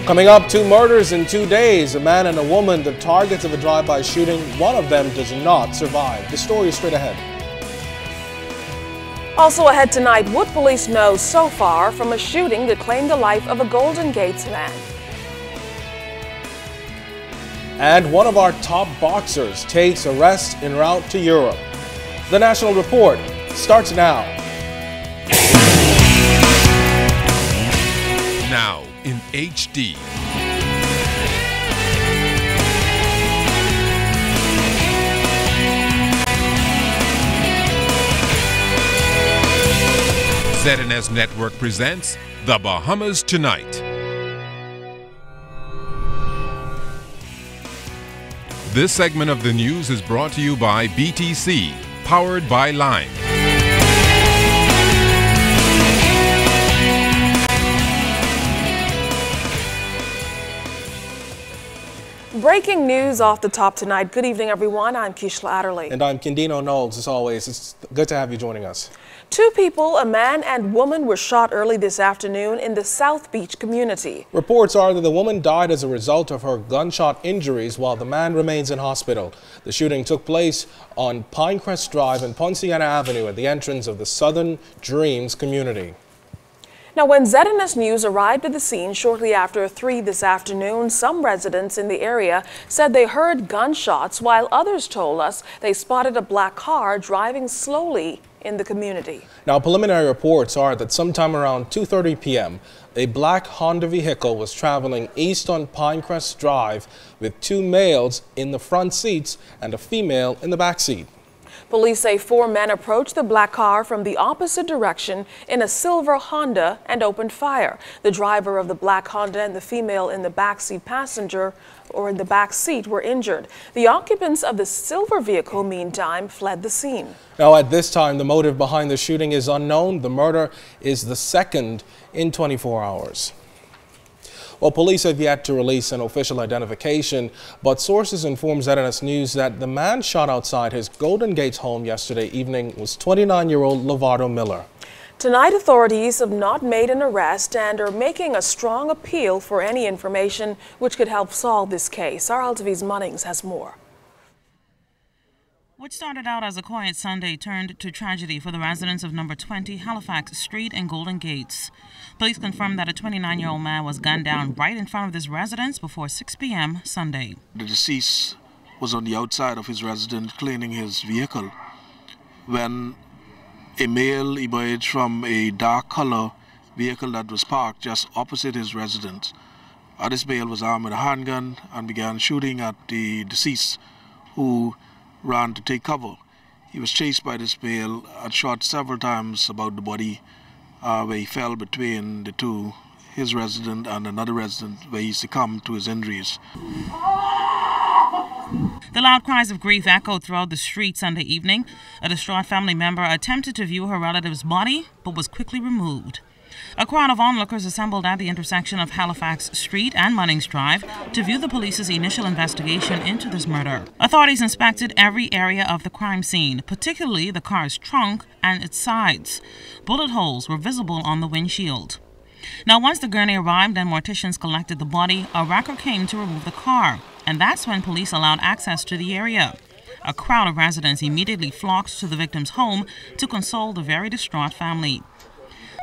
Coming up, 2 murders in 2 days. A man and a woman, the targets of a drive-by shooting. One of them does not survive. The story is straight ahead. Also ahead tonight, what police know so far from a shooting that claimed the life of a Golden Gates man. And one of our top boxers takes a rest en route to Europe. The National Report starts now. Now in HD. ZNS Network presents The Bahamas Tonight. This segment of the news is brought to you by BTC, powered by Lime. Breaking news off the top tonight. Good evening, everyone. I'm Kishla Adderley. And I'm Kendino Knowles. As always, it's good to have you joining us. 2 people, a man and woman, were shot early this afternoon in the South Beach community. Reports are that the woman died as a result of her gunshot injuries while the man remains in hospital. The shooting took place on Pinecrest Drive and Ponciana Avenue at the entrance of the Southern Dreams community. Now, when ZNS News arrived at the scene shortly after 3 this afternoon, some residents in the area said they heard gunshots, while others told us they spotted a black car driving slowly in the community. Now, preliminary reports are that sometime around 2:30 p.m., a black Honda vehicle was traveling east on Pinecrest Drive with 2 males in the front seats and a female in the back seat. Police say 4 men approached the black car from the opposite direction in a silver Honda and opened fire. The driver of the black Honda and the female in the backseat were injured. The occupants of the silver vehicle, meantime, fled the scene. Now, at this time, the motive behind the shooting is unknown. The murder is the second in 24 hours. Well, police have yet to release an official identification, but sources inform ZNS News that the man shot outside his Golden Gates home yesterday evening was 29-year-old Lovardo Miller. Tonight, authorities have not made an arrest and are making a strong appeal for any information which could help solve this case. Our Altavi's Munnings has more. What started out as a quiet Sunday turned to tragedy for the residents of number 20 Halifax Street in Golden Gates. Police confirmed that a 29-year-old man was gunned down right in front of this residence before 6 p.m. Sunday. The deceased was on the outside of his residence cleaning his vehicle when a male emerged from a dark color vehicle that was parked just opposite his residence. This male was armed with a handgun and began shooting at the deceased, who ran to take cover. He was chased by this male and shot several times about the body, where he fell between the two, his resident and another resident, where he succumbed to his injuries. The loud cries of grief echoed throughout the street Sunday evening. A distraught family member attempted to view her relative's body, but was quickly removed. A crowd of onlookers assembled at the intersection of Halifax Street and Munnings Drive to view the police's initial investigation into this murder. Authorities inspected every area of the crime scene, particularly the car's trunk and its sides. Bullet holes were visible on the windshield. Now, once the gurney arrived and morticians collected the body, a wrecker came to remove the car, and that's when police allowed access to the area. A crowd of residents immediately flocked to the victim's home to console the very distraught family.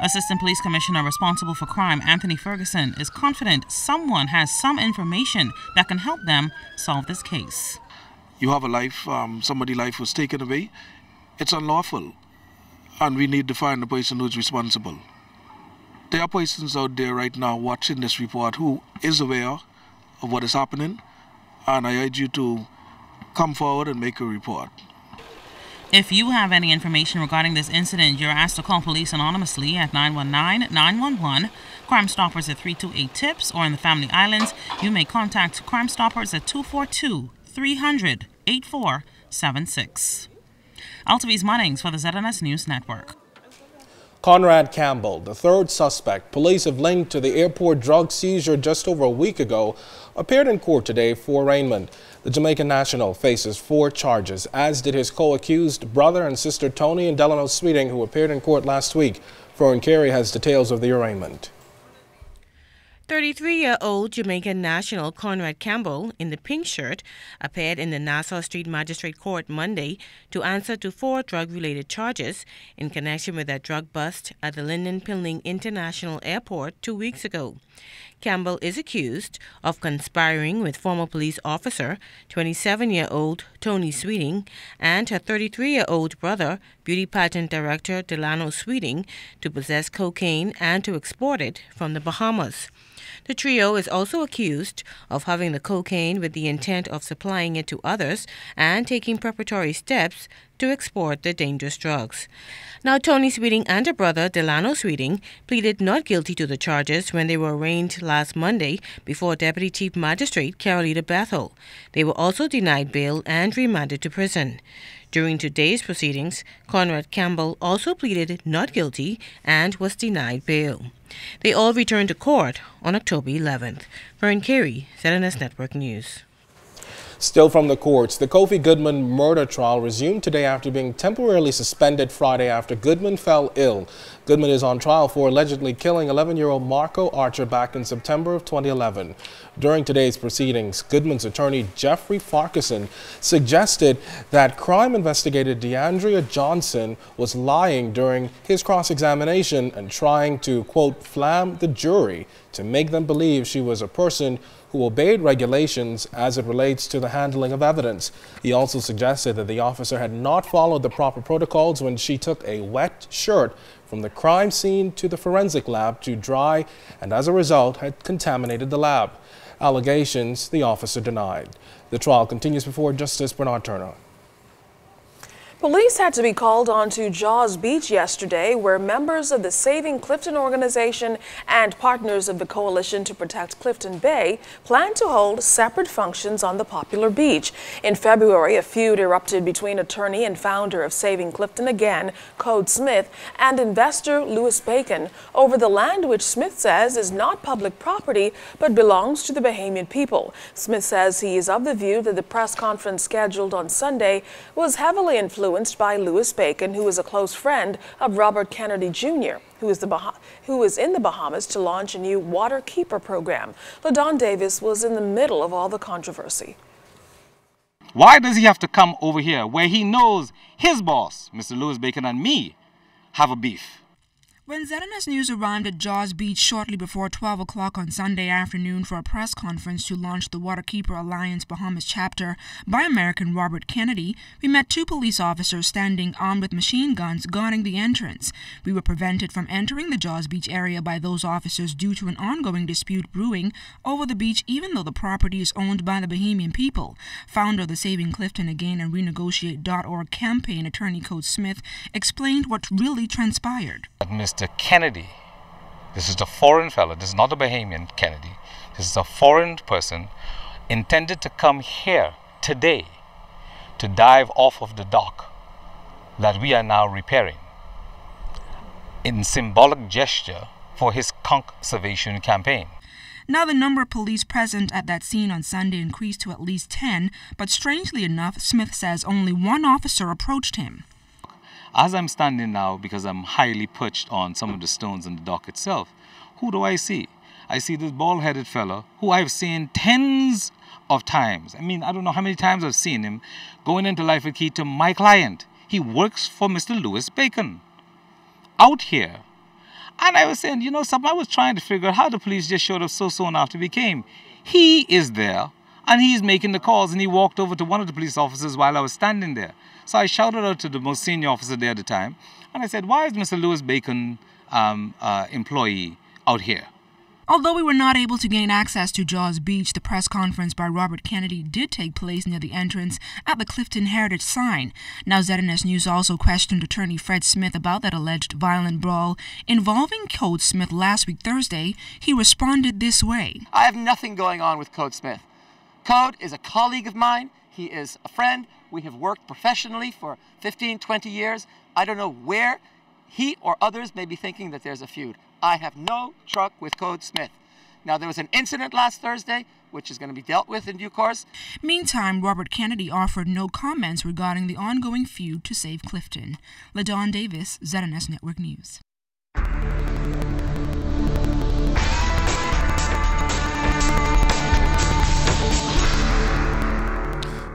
Assistant Police Commissioner responsible for crime, Anthony Ferguson, is confident someone has some information that can help them solve this case. You have a life, somebody's life was taken away. It's unlawful, and we need to find the person who's responsible. There are persons out there right now watching this report who is aware of what is happening, and I urge you to come forward and make a report. If you have any information regarding this incident, you're asked to call police anonymously at 919-911, Crime Stoppers at 328-TIPS, or in the Family Islands, you may contact Crime Stoppers at 242-300-8476. Altavi's Munnings for the ZNS News Network. Conrad Campbell, the 3rd suspect police have linked to the airport drug seizure just over a week ago, appeared in court today for arraignment. The Jamaican national faces 4 charges, as did his co-accused brother and sister Tony and Delano Sweeting, who appeared in court last week. Florian Carey has details of the arraignment. 33-year-old Jamaican national Conrad Campbell, in the pink shirt, appeared in the Nassau Street Magistrate Court Monday to answer to 4 drug-related charges in connection with a drug bust at the Lyndon Pilning International Airport 2 weeks ago. Campbell is accused of conspiring with former police officer, 27-year-old Tony Sweeting, and her 33-year-old brother, beauty pageant director Delano Sweeting, to possess cocaine and to export it from the Bahamas. The trio is also accused of having the cocaine with the intent of supplying it to others and taking preparatory steps to export the dangerous drugs. Now, Tony Sweeting and her brother, Delano Sweeting, pleaded not guilty to the charges when they were arraigned last Monday before Deputy Chief Magistrate Carolita Bethel. They were also denied bail and remanded to prison. During today's proceedings, Conrad Campbell also pleaded not guilty and was denied bail. They all returned to court on October 11th. Fern Carey, ZNS Network News. Still from the courts, the Kofi Goodman murder trial resumed today after being temporarily suspended Friday after Goodman fell ill. Goodman is on trial for allegedly killing 11-year-old Marco Archer back in September of 2011. During today's proceedings, Goodman's attorney Jeffrey Farquharson suggested that crime investigator DeAndrea Johnson was lying during his cross-examination and trying to, quote, flam the jury to make them believe she was a person who obeyed regulations as it relates to the handling of evidence. He also suggested that the officer had not followed the proper protocols when she took a wet shirt from the crime scene to the forensic lab to dry and as a result had contaminated the lab. Allegations the officer denied. The trial continues before Justice Bernard Turner. Police had to be called on to Jaws Beach yesterday, where members of the Saving Clifton organization and partners of the Coalition to Protect Clifton Bay plan to hold separate functions on the popular beach. In February, a feud erupted between attorney and founder of Saving Clifton again, Code Smith, and investor Louis Bacon over the land which Smith says is not public property but belongs to the Bahamian people. Smith says he is of the view that the press conference scheduled on Sunday was heavily influenced by Louis Bacon, who is a close friend of Robert Kennedy Jr., who is in the Bahamas to launch a new Water Keeper program. LaDon Davis was in the middle of all the controversy. Why does he have to come over here where he knows his boss, Mr. Louis Bacon, and me have a beef? When ZNS News arrived at Jaws Beach shortly before 12 o'clock on Sunday afternoon for a press conference to launch the Waterkeeper Alliance Bahamas chapter by American Robert Kennedy, we met 2 police officers standing armed with machine guns guarding the entrance. We were prevented from entering the Jaws Beach area by those officers due to an ongoing dispute brewing over the beach, even though the property is owned by the Bahamian people. Founder of the Saving Clifton Again and Renegotiate.org campaign, attorney Code Smith, explained what really transpired. Mr. Kennedy, this is a foreign fellow, this is not a Bahamian Kennedy, this is a foreign person, intended to come here today to dive off of the dock that we are now repairing in symbolic gesture for his conservation campaign. Now the number of police present at that scene on Sunday increased to at least 10, but strangely enough, Smith says only 1 officer approached him. As I'm standing now, because I'm highly perched on some of the stones in the dock itself, who do I see? I see this bald-headed fellow who I've seen tens of times. I mean, I don't know how many times I've seen him going into Life with Key to my client. He works for Mr. Louis Bacon out here. And I was saying, you know, something I was trying to figure out how the police just showed up so soon after we came. He is there, and he's making the calls, and he walked over to one of the police officers while I was standing there. So I shouted out to the most senior officer there at the time, and I said, why is Mr. Louis Bacon employee out here? Although we were not able to gain access to Jaws Beach, the press conference by Robert Kennedy did take place near the entrance at the Clifton Heritage sign. Now ZNS News also questioned attorney Fred Smith about that alleged violent brawl involving Code Smith last week Thursday. He responded this way. I have nothing going on with Code Smith. Code is a colleague of mine. He is a friend. We have worked professionally for 15, 20 years. I don't know where he or others may be thinking that there's a feud. I have no truck with Code Smith. Now, there was an incident last Thursday, which is going to be dealt with in due course. Meantime, Robert Kennedy offered no comments regarding the ongoing feud to save Clifton. LaDon Davis, ZNS Network News.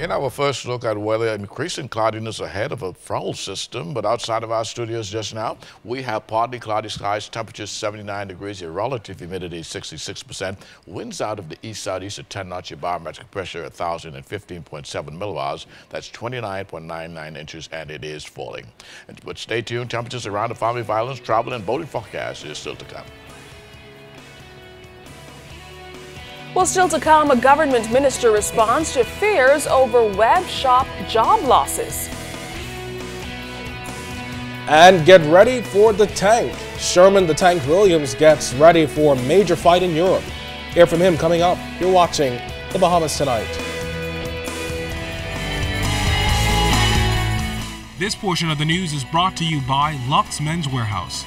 In our first look at weather, increasing cloudiness ahead of a frontal system, but outside of our studios just now, we have partly cloudy skies, temperatures 79 degrees, your relative humidity 66%, winds out of the east-southeast at 10 knots, your barometric pressure 1,015.7 millibars, that's 29.99 inches, and it is falling. But stay tuned, temperatures around the family violence, travel, and boating forecast is still to come. Well, still to come, a government minister responds to fears over web shop job losses. And get ready for the tank. Sherman the Tank Williams gets ready for a major fight in Europe. Hear from him coming up. You're watching The Bahamas Tonight. This portion of the news is brought to you by Lux Men's Warehouse.